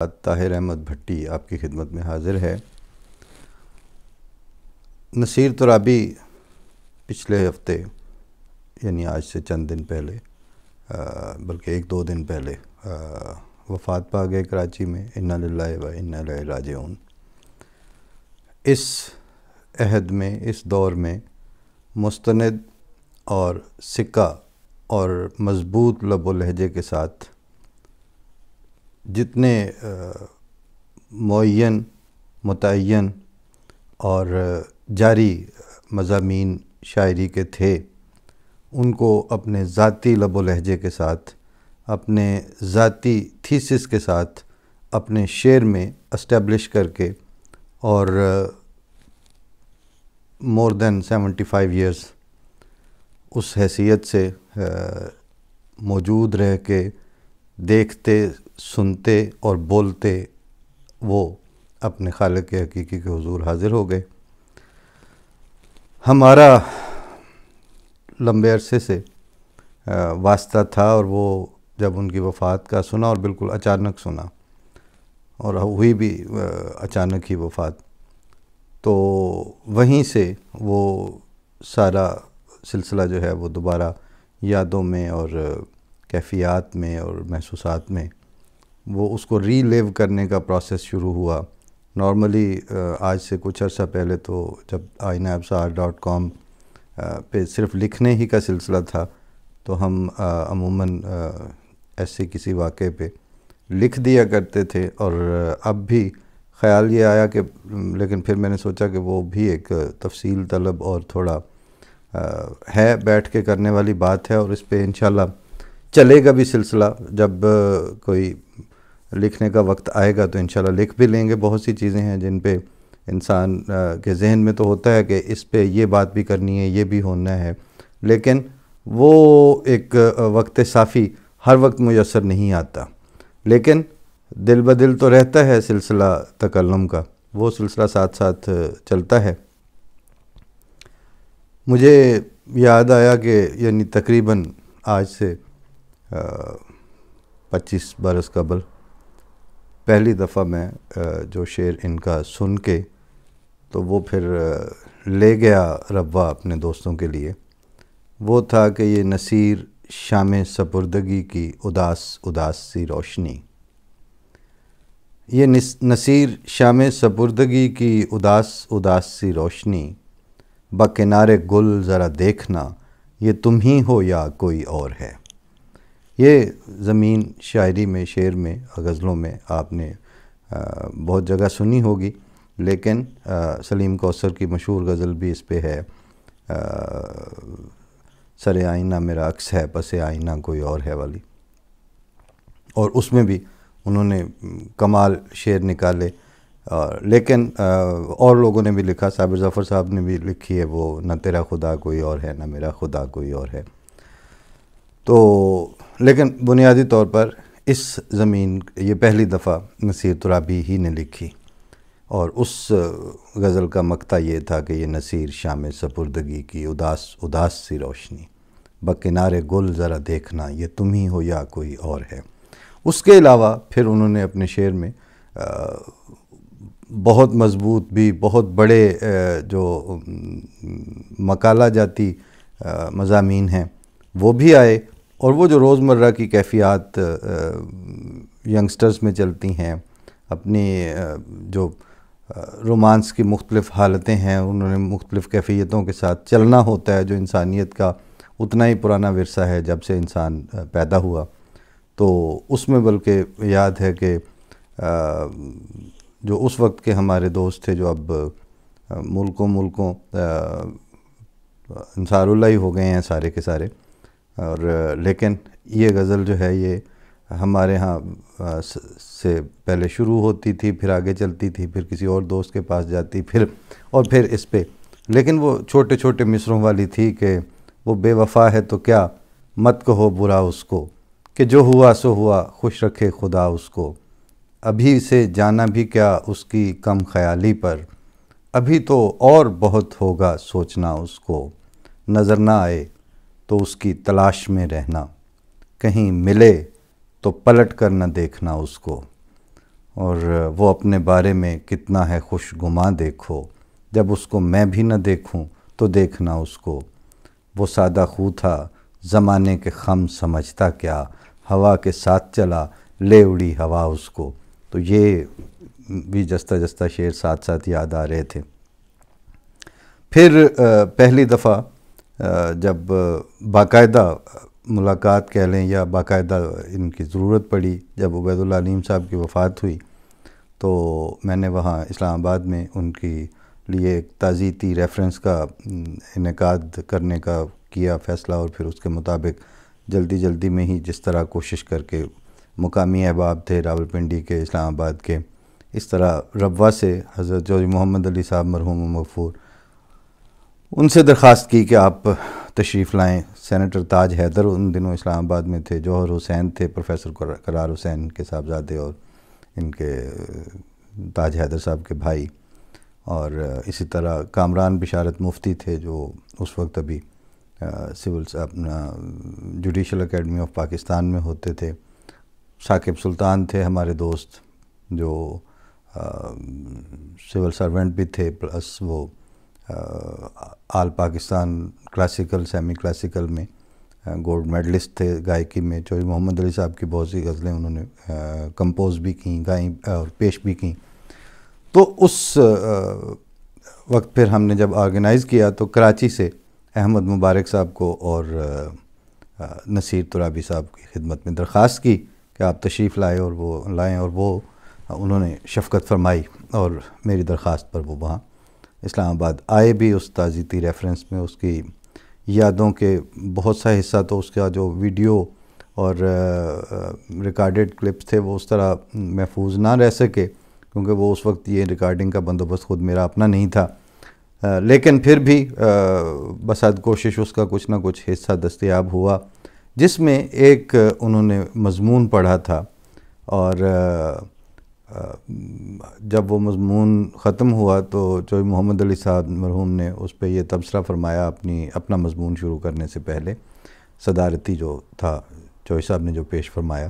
طاہر احمد بھٹی آپ کی خدمت میں حاضر ہے۔ نصیر ترابی پچھلے ہفتے یعنی آج سے چند دن پہلے بلکہ ایک دو دن پہلے وفات پا گئے کراچی میں۔ انا للہ و انا الیہ راجعون۔ اس عہد میں، اس دور میں مستند اور سکہ اور مضبوط لب و لہجے کے ساتھ جتنے معین، متعین اور جاری مضامین شاعری کے تھے، ان کو اپنے ذاتی لب و لہجے کے ساتھ، اپنے ذاتی تھیسس کے ساتھ اپنے شعر میں اسٹیبلش کر کے اور مور دین 75 ایئرس اس حیثیت سے موجود رہ کے دیکھتے، سنتے اور بولتے وہ اپنے خالق حقیقی کے حضور حاضر ہو گئے۔ ہمارا لمبے عرصے سے واسطہ تھا، اور وہ جب ان کی وفات کا سنا، اور بالکل اچانک سنا، اور ہوئی بھی اچانک ہی وفات، تو وہیں سے وہ سارا سلسلہ جو ہے وہ دوبارہ یادوں میں اور کیفیات میں اور محسوسات میں وہ اس کو ری لیو کرنے کا پروسیس شروع ہوا۔ نارملی آج سے کچھ عرصہ پہلے تو جب ainabsar.com پہ صرف لکھنے ہی کا سلسلہ تھا، تو ہم عموماً ایسے کسی واقعے پہ لکھ دیا کرتے تھے، اور اب بھی خیال یہ آیا کہ لیکن پھر میں نے سوچا کہ وہ بھی ایک تفصیل طلب اور تھوڑا ہے بیٹھ کے کرنے والی بات ہے، اور اس پہ انشاءاللہ چلے گا بھی سلسلہ۔ جب کوئی لکھنے کا وقت آئے گا تو انشاءاللہ لکھ بھی لیں گے۔ بہت سی چیزیں ہیں جن پہ انسان کے ذہن میں تو ہوتا ہے کہ اس پہ یہ بات بھی کرنی ہے، یہ بھی ہونا ہے، لیکن وہ ایک وقت صافی ہر وقت میسر نہیں آتا، لیکن دل بدل تو رہتا ہے سلسلہ تکلم کا، وہ سلسلہ ساتھ ساتھ چلتا ہے۔ مجھے یاد آیا کہ یعنی تقریباً آج سے 25 برس قبل پہلی دفعہ میں جو شعر ان کا سن کے تو وہ پھر لے گیا ربوہ اپنے دوستوں کے لیے، وہ تھا کہ یہ نصیر شام سپردگی کی اداس اداس سی روشنی، یہ نصیر شام سپردگی کی اداس اداس سی روشنی، بکنارے گل ذرا دیکھنا یہ تم ہی ہو یا کوئی اور ہے۔ یہ زمین شاعری میں، شعر میں، غزلوں میں آپ نے بہت جگہ سنی ہوگی، لیکن سلیم کوثر کی مشہور غزل بھی اس پہ ہے، سر آئینہ میرا عکس ہے پس آئینہ کوئی اور ہے والی، اور اس میں بھی انہوں نے کمال شعر نکالے۔ لیکن اور لوگوں نے بھی لکھا، صابر ظفر صاحب نے بھی لکھی ہے وہ نہ تیرا خدا کوئی اور ہے نہ میرا خدا کوئی اور ہے۔ تو لیکن بنیادی طور پر اس زمین یہ پہلی دفعہ نصیر ترابی ہی نے لکھی، اور اس غزل کا مقطع یہ تھا کہ یہ نصیر شام سپردگی کی اداس اداس سی روشنی، بکنارے گل ذرا دیکھنا یہ تم ہی ہو یا کوئی اور ہے۔ اس کے علاوہ پھر انہوں نے اپنے شعر میں بہت مضبوط بھی، بہت بڑے جو مقالہ جاتی مضامین ہیں وہ بھی آئے، اور وہ جو روزمرہ کی کیفیات ینگسٹرز میں چلتی ہیں، اپنی جو رومانس کی مختلف حالتیں ہیں، انہوں نے مختلف کیفیتوں کے ساتھ چلنا ہوتا ہے، جو انسانیت کا اتنا ہی پرانا ورثہ ہے جب سے انسان پیدا ہوا۔ تو اس میں بلکہ یاد ہے کہ جو اس وقت کے ہمارے دوست تھے جو اب ملکوں انصار اللہ ہی ہو گئے ہیں سارے کے سارے، اور لیکن یہ غزل جو ہے یہ ہمارے ہاں سے پہلے شروع ہوتی تھی، پھر آگے چلتی تھی، پھر کسی اور دوست کے پاس جاتی، پھر اس پہ، لیکن وہ چھوٹے چھوٹے مصروں والی تھی کہ وہ بے وفا ہے تو کیا مت کہو برا اس کو، کہ جو ہوا سو ہوا خوش رکھے خدا اس کو، ابھی سے جانا بھی کیا اس کی کم خیالی پر، ابھی تو اور بہت ہوگا سوچنا اس کو، نظر نہ آئے تو اس کی تلاش میں رہنا، کہیں ملے تو پلٹ کر نہ دیکھنا اس کو۔ اور وہ اپنے بارے میں کتنا ہے خوش گماں دیکھو، جب اس کو میں بھی نہ دیکھوں تو دیکھنا اس کو، وہ سادہ خو تھا زمانے کے خم سمجھتا کیا، ہوا کے ساتھ چلا لے اڑی ہوا اس کو۔ تو یہ بھی جستہ جستہ شعر ساتھ ساتھ یاد آ رہے تھے۔ پھر پہلی دفعہ جب باقاعدہ ملاقات کہہ لیں یا باقاعدہ ان کی ضرورت پڑی، جب عبید اللہ علیم صاحب کی وفات ہوئی تو میں نے وہاں اسلام آباد میں ان کی لیے ایک تعزیتی ریفرنس کا انعقاد کرنے کا کیا فیصلہ، اور پھر اس کے مطابق جلدی جلدی میں ہی جس طرح کوشش کر کے مقامی احباب تھے راولپنڈی کے، اسلام آباد کے، اس طرح ربوہ سے حضرت چودھری محمد علی صاحب مرحوم و مغفور، ان سے درخواست کی کہ آپ تشریف لائیں۔ سینیٹر تاج حیدر ان دنوں اسلام آباد میں تھے، جوہر حسین تھے، پروفیسر قرار حسین کے صاحبزادے اور ان کے تاج حیدر صاحب کے بھائی، اور اسی طرح کامران بشارت مفتی تھے جو اس وقت ابھی سول اپنا جوڈیشل اکیڈمی آف پاکستان میں ہوتے تھے۔ ثاقب سلطان تھے ہمارے دوست جو سول سرونٹ بھی تھے، پلس وہ آل پاکستان کلاسیکل سیمی کلاسیکل میں گولڈ میڈلسٹ تھے گائیکی میں۔ چودھری محمد علی صاحب کی بہت سی غزلیں انہوں نے کمپوز بھی کیں، گائیں اور پیش بھی کیں۔ تو اس وقت پھر ہم نے جب آرگنائز کیا تو کراچی سے احمد مبارک صاحب کو اور نصیر ترابی صاحب کی خدمت میں درخواست کی کہ آپ تشریف لائیں، اور وہ انہوں نے شفقت فرمائی اور میری درخواست پر وہ وہاں اسلام آباد آئے بھی۔ اس تعزیتی ریفرنس میں اس کی یادوں کے بہت سا حصہ تو اس کا جو ویڈیو اور ریکارڈڈ کلپس تھے وہ اس طرح محفوظ نہ رہ سکے، کیونکہ وہ اس وقت یہ ریکارڈنگ کا بندوبست خود میرا اپنا نہیں تھا، لیکن پھر بھی بسد کوشش اس کا کچھ نہ کچھ حصہ دستیاب ہوا، جس میں ایک انہوں نے مضمون پڑھا تھا، اور جب وہ مضمون ختم ہوا تو چودھری محمد علی صاحب مرحوم نے اس پہ یہ تبصرہ فرمایا اپنا مضمون شروع کرنے سے پہلے، صدارتی جو تھا چودھری صاحب نے جو پیش فرمایا،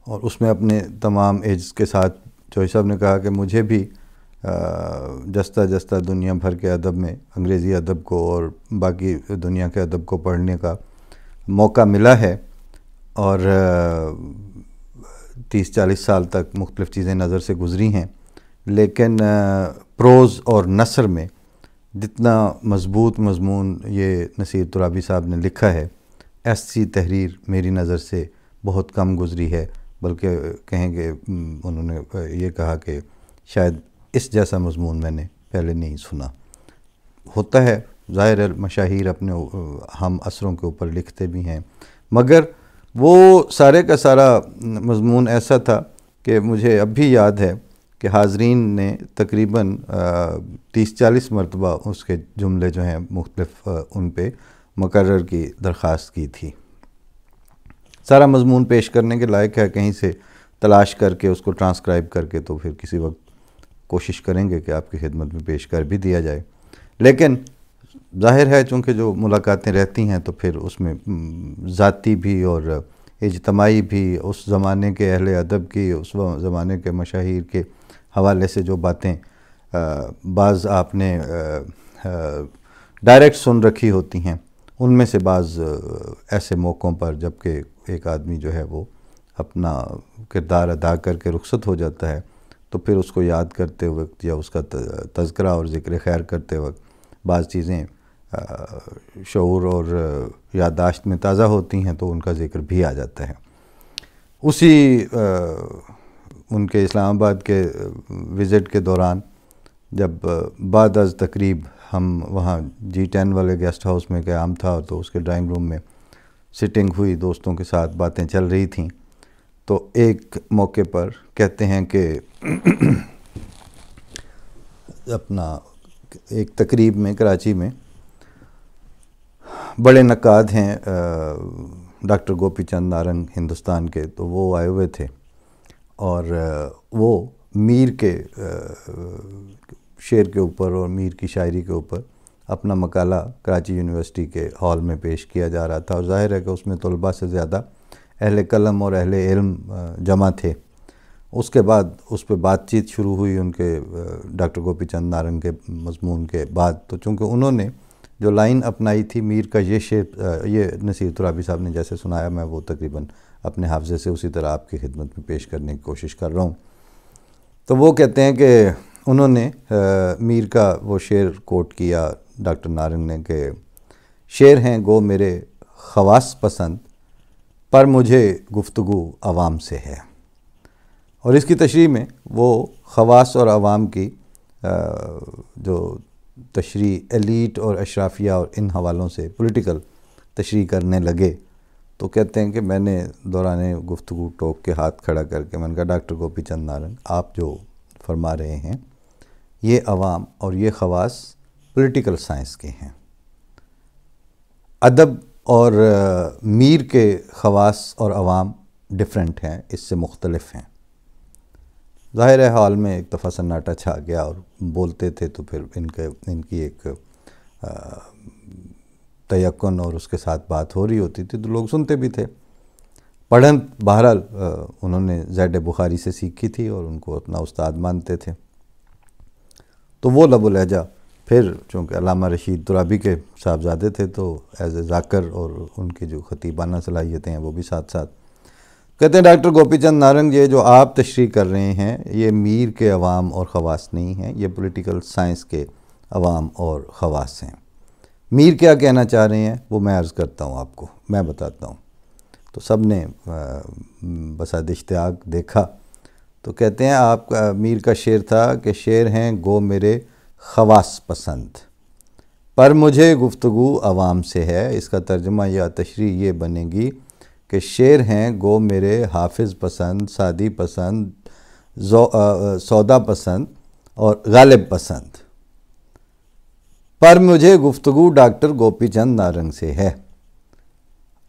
اور اس میں اپنے تمام ایجز کے ساتھ چودھری صاحب نے کہا کہ مجھے بھی جستہ جستہ دنیا بھر کے ادب میں انگریزی ادب کو اور باقی دنیا کے ادب کو پڑھنے کا موقع ملا ہے، اور 30-40 سال تک مختلف چیزیں نظر سے گزری ہیں، لیکن پروز اور نثر میں جتنا مضبوط مضمون یہ نصیر ترابی صاحب نے لکھا ہے، ایسی تحریر میری نظر سے بہت کم گزری ہے، بلکہ کہیں گے انہوں نے یہ کہا کہ شاید اس جیسا مضمون میں نے پہلے نہیں سنا۔ ہوتا ہے ظاہر ہے مشاہیر اپنے ہم عصروں کے اوپر لکھتے بھی ہیں، مگر وہ سارے کا سارا مضمون ایسا تھا کہ مجھے اب بھی یاد ہے کہ حاضرین نے تقریباً 30-40 مرتبہ اس کے جملے جو ہیں مختلف ان پہ مقرر کی درخواست کی تھی۔ سارا مضمون پیش کرنے کے لائق ہے، کہیں سے تلاش کر کے اس کو ٹرانسکرائب کر کے تو پھر کسی وقت کوشش کریں گے کہ آپ کی خدمت میں پیش کر بھی دیا جائے، لیکن ظاہر ہے چونکہ جو ملاقاتیں رہتی ہیں تو پھر اس میں ذاتی بھی اور اجتماعی بھی، اس زمانے کے اہل ادب کی، اس زمانے کے مشاہیر کے حوالے سے جو باتیں بعض آپ نے ڈائریکٹ سن رکھی ہوتی ہیں، ان میں سے بعض ایسے موقعوں پر جب کہ ایک آدمی جو ہے وہ اپنا کردار ادا کر کے رخصت ہو جاتا ہے، تو پھر اس کو یاد کرتے وقت یا اس کا تذکرہ اور ذکر خیر کرتے وقت بعض چیزیں شعور اور یادداشت میں تازہ ہوتی ہیں، تو ان کا ذکر بھی آ جاتا ہے۔ اسی ان کے اسلام آباد کے وزٹ کے دوران جب بعد از تقریب ہم وہاں G10 والے گیسٹ ہاؤس میں قیام تھا، تو اس کے ڈرائنگ روم میں سٹنگ ہوئی، دوستوں کے ساتھ باتیں چل رہی تھیں، تو ایک موقع پر کہتے ہیں کہ اپنا ایک تقریب میں کراچی میں بڑے نقاد ہیں ڈاکٹر گوپی چند نارنگ ہندوستان کے، تو وہ آئے ہوئے تھے، اور وہ میر کے شعر کے اوپر اور میر کی شاعری کے اوپر اپنا مقالہ کراچی یونیورسٹی کے ہال میں پیش کیا جا رہا تھا، اور ظاہر ہے کہ اس میں طلباء سے زیادہ اہل قلم اور اہل علم جمع تھے، اس کے بعد اس پہ بات چیت شروع ہوئی ان کے ڈاکٹر گوپی چند نارنگ کے مضمون کے بعد. تو چونکہ انہوں نے جو لائن اپنائی تھی میر کا یہ شعر، یہ نصیر ترابی صاحب نے جیسے سنایا، میں وہ تقریباً اپنے حافظے سے اسی طرح آپ کی خدمت میں پیش کرنے کی کوشش کر رہا ہوں. تو وہ کہتے ہیں کہ انہوں نے میر کا وہ شعر کوٹ کیا ڈاکٹر نارنگ نے کہ شعر ہیں گو میرے خواص پسند، پر مجھے گفتگو عوام سے ہے. اور اس کی تشریح میں وہ خواص اور عوام کی جو تشریح ایلیٹ اور اشرافیہ اور ان حوالوں سے پولیٹیکل تشریح کرنے لگے. تو کہتے ہیں کہ میں نے دوران گفتگو ٹوک کے ہاتھ کھڑا کر کے میں نے کہا ڈاکٹر گوپی چند نارنگ، آپ جو فرما رہے ہیں یہ عوام اور یہ خواص پولیٹیکل سائنس کے ہیں. ادب اور میر کے خواص اور عوام ڈیفرنٹ ہیں، اس سے مختلف ہیں. ظاہر ہے حال میں ایک دفعہ سناٹا چھا گیا اور بولتے تھے تو پھر ان کی ایک تیقن اور اس کے ساتھ بات ہو رہی ہوتی تھی تو لوگ سنتے بھی تھے. پڑھن بہرحال انہوں نے زید بخاری سے سیکھی تھی اور ان کو اپنا استاد مانتے تھے. تو وہ لب و لہجہ پھر چونکہ علامہ رشید ترابی کے صاحبزادے تھے تو ایز اے ذاکر اور ان کی جو خطیبانہ صلاحیتیں ہیں وہ بھی ساتھ ساتھ. کہتے ہیں ڈاکٹر گوپی چند نارنگ یہ جو آپ تشریح کر رہے ہیں یہ میر کے عوام اور خواص نہیں ہیں، یہ پولیٹیکل سائنس کے عوام اور خواص ہیں. میر کیا کہنا چاہ رہے ہیں وہ میں عرض کرتا ہوں آپ کو، میں بتاتا ہوں. تو سب نے بساد اشتیاق دیکھا. تو کہتے ہیں آپ کا میر کا شعر تھا کہ شعر ہیں گو میرے خواص پسند، پر مجھے گفتگو عوام سے ہے. اس کا ترجمہ یا تشریح یہ بنے گی کہ شعر ہیں گو میرے حافظ پسند، سعدی پسند، سودا پسند اور غالب پسند، پر مجھے گفتگو ڈاکٹر گوپی چند نارنگ سے ہے.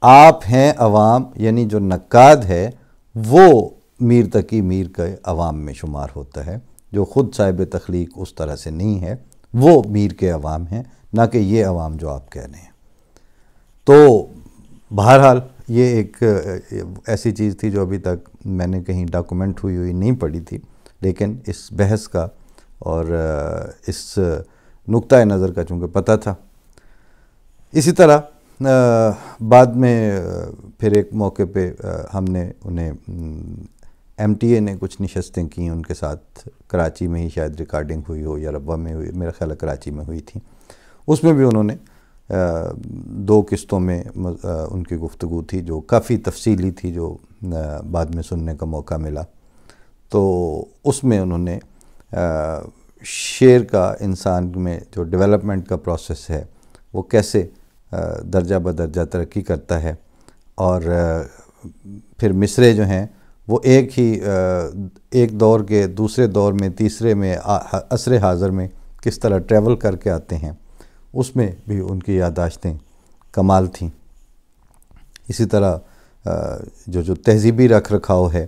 آپ ہیں عوام، یعنی جو نقاد ہے وہ میر تقی میر کے عوام میں شمار ہوتا ہے، جو خود صاحب تخلیق اس طرح سے نہیں ہے، وہ میر کے عوام ہیں، نہ کہ یہ عوام جو آپ کہہ رہے ہیں. تو بہرحال یہ ایک ایسی چیز تھی جو ابھی تک میں نے کہیں ڈاکومنٹ ہوئی نہیں پڑھی تھی، لیکن اس بحث کا اور اس نقطۂ نظر کا چونکہ پتہ تھا. اسی طرح بعد میں پھر ایک موقع پہ ہم نے انہیں ایم ٹی اے نے کچھ نشستیں کیں ان کے ساتھ، کراچی میں ہی شاید ریکارڈنگ ہوئی ہو یا ربوہ میں ہوئی، میرا خیال ہے کراچی میں ہوئی تھی. اس میں بھی انہوں نے 2 قسطوں میں ان کی گفتگو تھی جو کافی تفصیلی تھی، جو بعد میں سننے کا موقع ملا. تو اس میں انہوں نے شعر کا انسان میں جو ڈیولپمنٹ کا پروسیس ہے وہ کیسے درجہ بدرجہ ترقی کرتا ہے، اور پھر مصرے جو ہیں وہ ایک دور کے دوسرے دور میں، تیسرے میں، عصر حاضر میں کس طرح ٹریول کر کے آتے ہیں، اس میں بھی ان کی یادداشتیں کمال تھیں. اسی طرح جو تہذیبی رکھ رکھاؤ ہے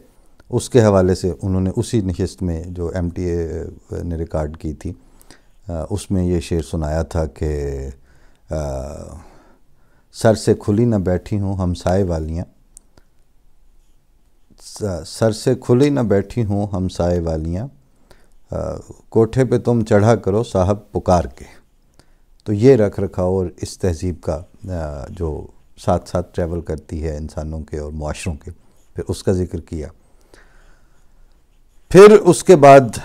اس کے حوالے سے انہوں نے اسی نشست میں جو ایم ٹی اے نے ریکارڈ کی تھی اس میں یہ شعر سنایا تھا کہ سر سے کھلی نہ بیٹھی ہوں ہمسائے والیاں، سر سے کھلی نہ بیٹھی ہوں ہمسائے والیاں، کوٹھے پہ تم چڑھا کرو صاحب پکار کے. تو یہ رکھ رکھاؤ اور اس تہذیب کا جو ساتھ ساتھ ٹریول کرتی ہے انسانوں کے اور معاشروں کے، پھر اس کا ذکر کیا. پھر اس کے بعد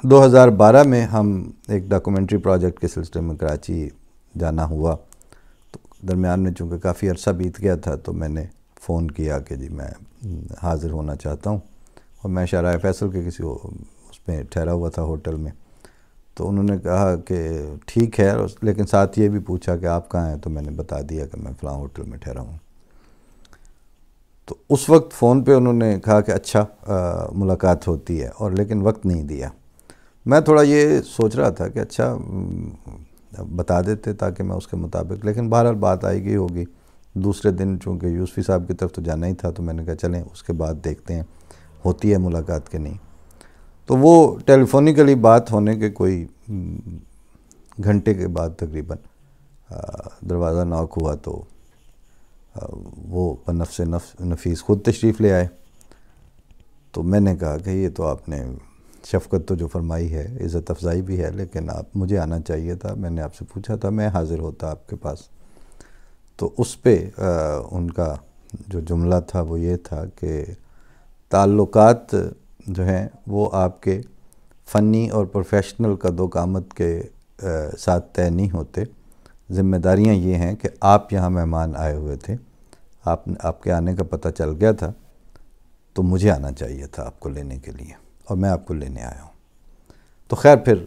2012 میں ہم ایک ڈاکومنٹری پروجیکٹ کے سلسلے میں کراچی جانا ہوا. تو درمیان میں چونکہ کافی عرصہ بیت گیا تھا تو میں نے فون کیا کہ جی میں حاضر ہونا چاہتا ہوں، اور میں شاہراہ فیصل کے کسی اس میں ٹھہرا ہوا تھا ہوٹل میں. تو انہوں نے کہا کہ ٹھیک ہے، لیکن ساتھ یہ بھی پوچھا کہ آپ کہاں ہیں. تو میں نے بتا دیا کہ میں فلاں ہوٹل میں ٹھہرا ہوں. تو اس وقت فون پہ انہوں نے کہا کہ اچھا ملاقات ہوتی ہے، اور لیکن وقت نہیں دیا. میں تھوڑا یہ سوچ رہا تھا کہ اچھا بتا دیتے تاکہ میں اس کے مطابق، لیکن بہرحال بات آئے گی ہوگی. دوسرے دن چونکہ یوسفی صاحب کی طرف تو جانا ہی تھا تو میں نے کہا چلیں اس کے بعد دیکھتے ہیں ہوتی ہے ملاقات کہ نہیں. تو وہ ٹیلی فونیکلی بات ہونے کے کوئی گھنٹے کے بعد تقریباً دروازہ ناک ہوا تو وہ بنفس نفیس خود تشریف لے آئے. تو میں نے کہا کہ یہ تو آپ نے شفقت تو جو فرمائی ہے، عزت افزائی بھی ہے، لیکن مجھے آنا چاہیے تھا، میں نے آپ سے پوچھا تھا، میں حاضر ہوتا آپ کے پاس۔ تو اس پہ ان کا جو جملہ تھا وہ یہ تھا کہ تعلقات جو ہیں وہ آپ کے فنی اور پروفیشنل قد و قامت کے ساتھ طے نہیں ہوتے، ذمہ داریاں یہ ہیں کہ آپ یہاں مہمان آئے ہوئے تھے، آپ کے آنے کا پتہ چل گیا تھا، تو مجھے آنا چاہیے تھا آپ کو لینے کے لیے، اور میں آپ کو لینے آیا ہوں۔ تو خیر پھر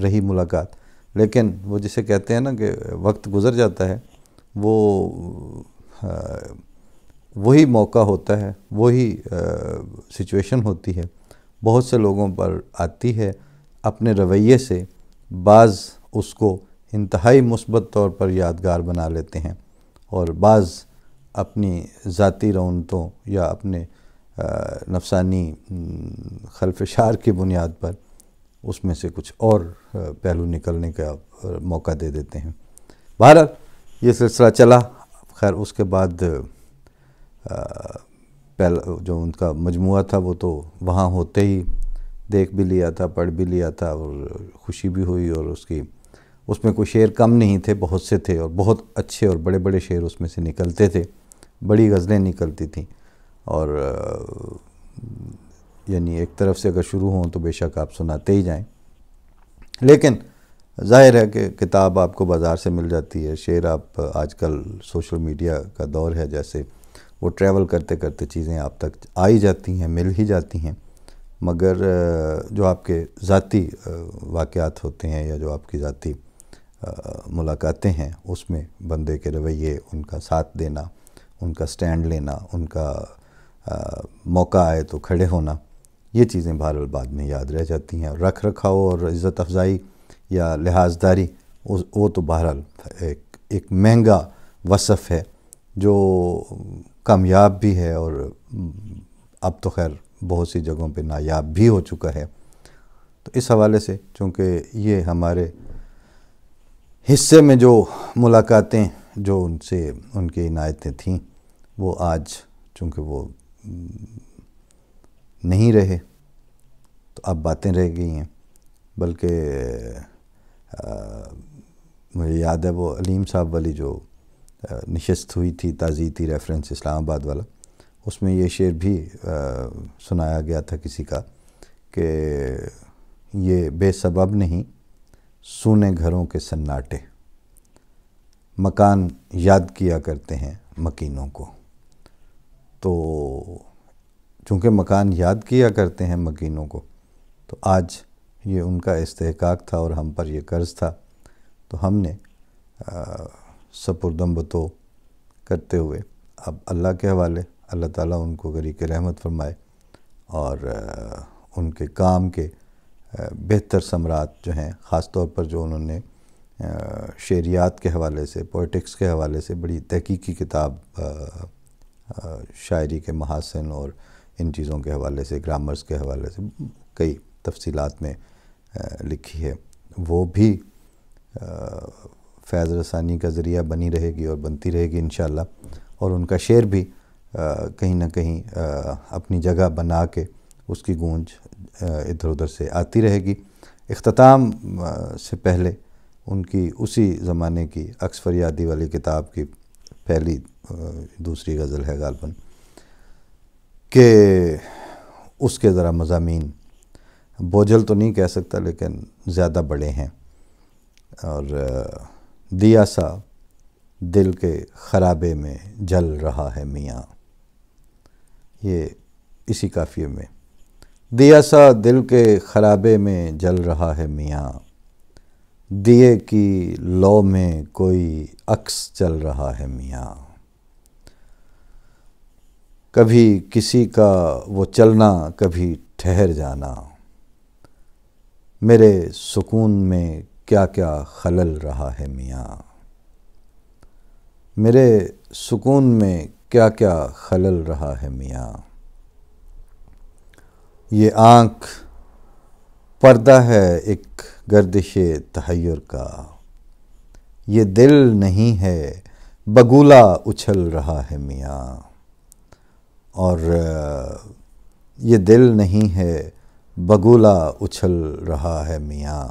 رہی ملاقات، لیکن وہ جسے کہتے ہیں نا کہ وقت گزر جاتا ہے، وہی موقع ہوتا ہے، وہی سچویشن ہوتی ہے، بہت سے لوگوں پر آتی ہے، اپنے رویے سے بعض اس کو انتہائی مثبت طور پر یادگار بنا لیتے ہیں، اور بعض اپنی ذاتی رونتوں یا اپنے نفسانی خلفشار کی بنیاد پر اس میں سے کچھ اور پہلو نکلنے کا موقع دے دیتے ہیں۔ بہرحال یہ سلسلہ چلا، خیر اس کے بعد پہلا جو ان کا مجموعہ تھا وہ تو وہاں ہوتے ہی دیکھ بھی لیا تھا، پڑھ بھی لیا تھا، اور خوشی بھی ہوئی، اور اس میں کوئی شعر کم نہیں تھے، بہت سے تھے، اور بہت اچھے اور بڑے بڑے شعر اس میں سے نکلتے تھے، بڑی غزلیں نکلتی تھیں، اور یعنی ایک طرف سے اگر شروع ہوں تو بے شک آپ سناتے ہی جائیں، لیکن ظاہر ہے کہ کتاب آپ کو بازار سے مل جاتی ہے، شعر آپ آج کل سوشل میڈیا کا دور ہے، جیسے وہ ٹریول کرتے کرتے چیزیں آپ تک آ ہی جاتی ہیں، مل ہی جاتی ہیں، مگر جو آپ کے ذاتی واقعات ہوتے ہیں یا جو آپ کی ذاتی ملاقاتیں ہیں، اس میں بندے کے رویے، ان کا ساتھ دینا، ان کا سٹینڈ لینا، ان کا موقع آئے تو کھڑے ہونا، یہ چیزیں بہرحال بعد میں یاد رہ جاتی ہیں، اور رکھ رکھاؤ اور عزت افزائی یا لحاظداری وہ تو بہرحال ایک مہنگا وصف ہے جو کامیاب بھی ہے، اور اب تو خیر بہت سی جگہوں پہ نایاب بھی ہو چکا ہے۔ تو اس حوالے سے چونکہ یہ ہمارے حصے میں جو ملاقاتیں جو ان کی عنایتیں تھیں، وہ آج چونکہ وہ نہیں رہے، تو اب باتیں رہ گئی ہیں، بلکہ مجھے یاد ہے وہ علیم صاحب والی جو نشست ہوئی تھی، تعزیتی ریفرنس اسلام آباد والا، اس میں یہ شعر بھی سنایا گیا تھا کسی کا کہ یہ بے سبب نہیں سونے گھروں کے سناٹے، مکان یاد کیا کرتے ہیں مکینوں کو۔ تو چونکہ مکان یاد کیا کرتے ہیں مکینوں کو، تو آج یہ ان کا استحقاق تھا اور ہم پر یہ قرض تھا، تو ہم نے سپردم بتو کرتے ہوئے اب اللہ کے حوالے، اللہ تعالیٰ ان کو غریق رحمت فرمائے، اور ان کے کام کے بہتر ثمرات جو ہیں، خاص طور پر جو انہوں نے شعریات کے حوالے سے، پوئٹکس کے حوالے سے بڑی تحقیقی کتاب شاعری کے محاسن اور ان چیزوں کے حوالے سے، گرامرز کے حوالے سے کئی تفصیلات میں لکھی ہے، وہ بھی فیض رسانی کا ذریعہ بنی رہے گی اور بنتی رہے گی انشاءاللہ، اور ان کا شعر بھی کہیں نہ کہیں اپنی جگہ بنا کے اس کی گونج ادھر ادھر سے آتی رہے گی۔ اختتام سے پہلے ان کی اسی زمانے کی عکس فریادی والی کتاب کی پہلی دوسری غزل ہے غالباً، کہ اس کے ذرا مضامین بوجھل تو نہیں کہہ سکتا لیکن زیادہ بڑے ہیں، اور دیا سا دل کے خرابے میں جل رہا ہے میاں، یہ اسی قافیے میں، دیا سا دل کے خرابے میں جل رہا ہے میاں، دیے کی لو میں کوئی عکس چل رہا ہے میاں، کبھی کسی کا وہ چلنا کبھی ٹھہر جانا، میرے سکون میں کیا کیا خلل رہا ہے میاں، میرے سکون میں کیا کیا خلل رہا ہے میاں، یہ آنکھ پردہ ہے ایک گردش تحیر کا، یہ دل نہیں ہے بگولا اچھل رہا ہے میاں، اور یہ دل نہیں ہے بگولا اچھل رہا ہے میاں،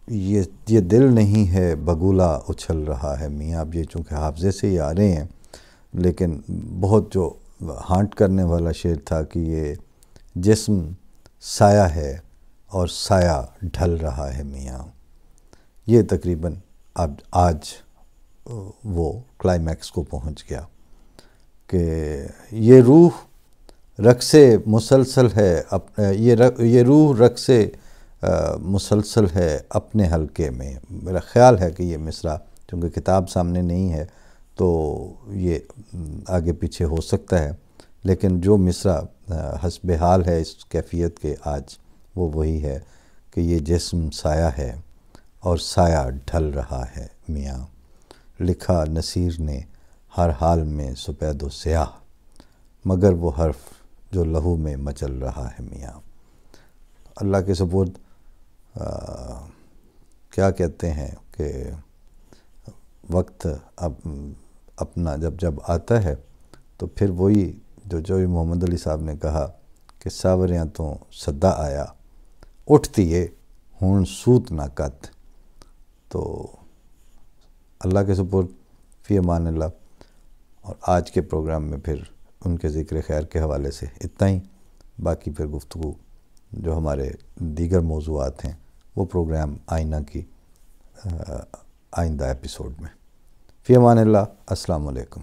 یہ دل نہیں ہے بگولا اچھل رہا ہے میاں۔ اب یہ چونکہ حافظے سے ہی آ رہے ہیں، لیکن بہت جو ہانٹ کرنے والا شعر تھا کہ یہ جسم سایہ ہے اور سایہ ڈھل رہا ہے میاں، یہ تقریباً اب آج وہ کلائمیکس کو پہنچ گیا کہ یہ روح رقص مسلسل ہے، یہ روح رقص مسلسل ہے اپنے حلقے میں۔ میرا خیال ہے کہ یہ مصرع چونکہ کتاب سامنے نہیں ہے تو یہ آگے پیچھے ہو سکتا ہے، لیکن جو مصرع حسب حال ہے اس کیفیت کے آج وہ وہی ہے کہ یہ جسم سایہ ہے اور سایہ ڈھل رہا ہے میاں، لکھا نصیر نے ہر حال میں سپید و سیاہ، مگر وہ حرف جو لہو میں مچل رہا ہے میاں۔ اللہ کے سپرد کیا کہتے ہیں کہ وقت اب اپنا جب آتا ہے تو پھر وہی جو محمد علی صاحب نے کہا کہ ساوریاں تو صدا آیا اٹھتی ہے ہون سوت نہ کت، تو اللہ کے سپرد فی امان اللہ۔ اور آج کے پروگرام میں پھر ان کے ذکر خیر کے حوالے سے اتنا ہی، باقی پھر گفتگو جو ہمارے دیگر موضوعات ہیں وہ پروگرام آئینہ کی آئندہ ایپیسوڈ میں۔ فی امان اللہ، السلام علیکم۔